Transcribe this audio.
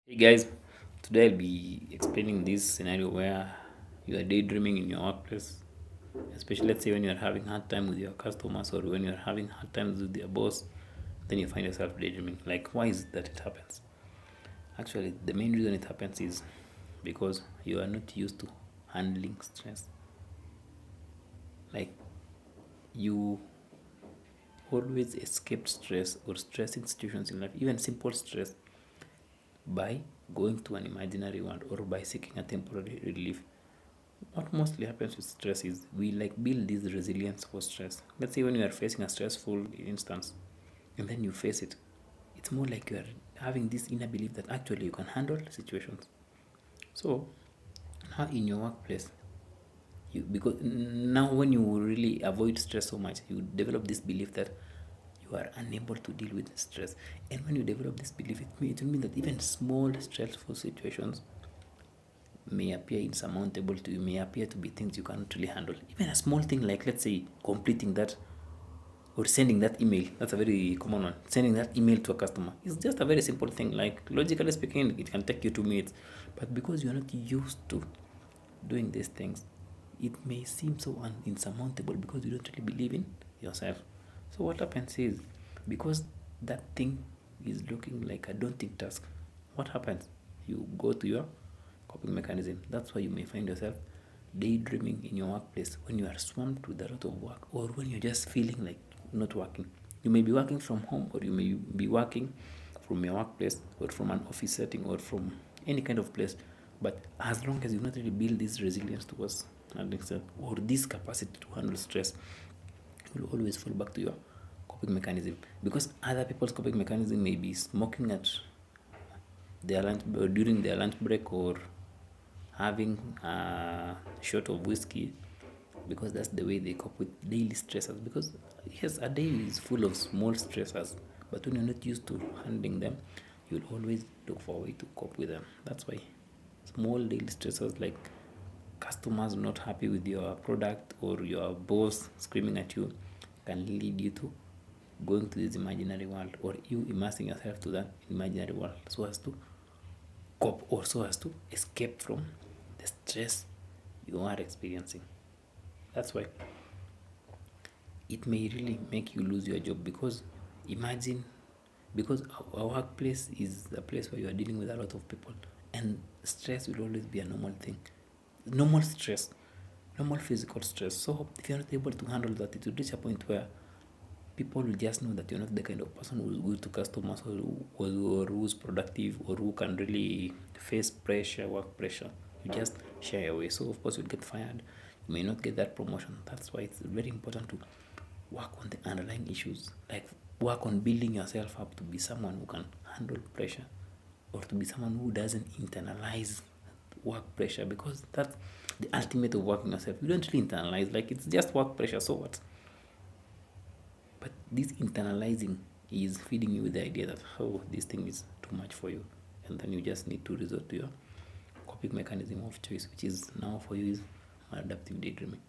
Hey guys, today I'll be explaining this scenario where you are daydreaming in your workplace, especially let's say when you are having hard time with your customers or when you are having hard times with your boss, then you find yourself daydreaming. Like, why is it that it happens? Actually, the main reason it happens is because you are not used to handling stress. Like, you always escape stress or stressing situations in life, even simple stress, by going to an imaginary world or by seeking a temporary relief. What mostly happens with stress is we like build this resilience for stress. Let's say when you are facing a stressful instance and then you face it, it's more like you are having this inner belief that actually you can handle situations. So now in your workplace, you because now when you really avoid stress so much, you develop this belief that you are unable to deal with stress. And when you develop this belief, it will mean that even small stressful situations may appear insurmountable to you, may appear to be things you can't really handle. Even a small thing like, let's say, completing that or sending that email. That's a very common one. Sending that email to a customer is just a very simple thing. Like, logically speaking, it can take you 2 minutes. But because you're not used to doing these things, it may seem so insurmountable because you don't really believe in yourself. So what happens is, because that thing is looking like a daunting task, what happens? You go to your coping mechanism. That's why you may find yourself daydreaming in your workplace when you are swamped with a lot of work or when you're just feeling like not working. You may be working from home or you may be working from your workplace or from an office setting or from any kind of place. But as long as you not really build this resilience towards handling stress or this capacity to handle stress, you will always fall back to your coping mechanism, because other people's coping mechanism may be smoking at their lunch or during their lunch break or having a shot of whiskey, because that's the way they cope with daily stressors. Because yes, a day is full of small stressors, but when you're not used to handling them, you'll always look for a way to cope with them. That's why small daily stressors like customers not happy with your product or your boss screaming at you can lead you to going to this imaginary world, or you immersing yourself to that imaginary world so as to cope or so as to escape from the stress you are experiencing. That's why it may really make you lose your job, because imagine, because our workplace is a place where you are dealing with a lot of people, and stress will always be a normal thing. Normal stress, normal physical stress. So if you're not able to handle that, it will reach a point where people will just know that you're not the kind of person who's good to customers, or who's productive, or who can really face pressure, work pressure. You just shy away. So of course you'll get fired. You may not get that promotion. That's why it's very important to work on the underlying issues. Like, work on building yourself up to be someone who can handle pressure, or to be someone who doesn't internalize work pressure, because that's the ultimate of working yourself. You don't really internalize, like, it's just work pressure, so what? But this internalizing is feeding you with the idea that, oh, this thing is too much for you. And then you just need to resort to your coping mechanism of choice, which is now for you is maladaptive daydreaming.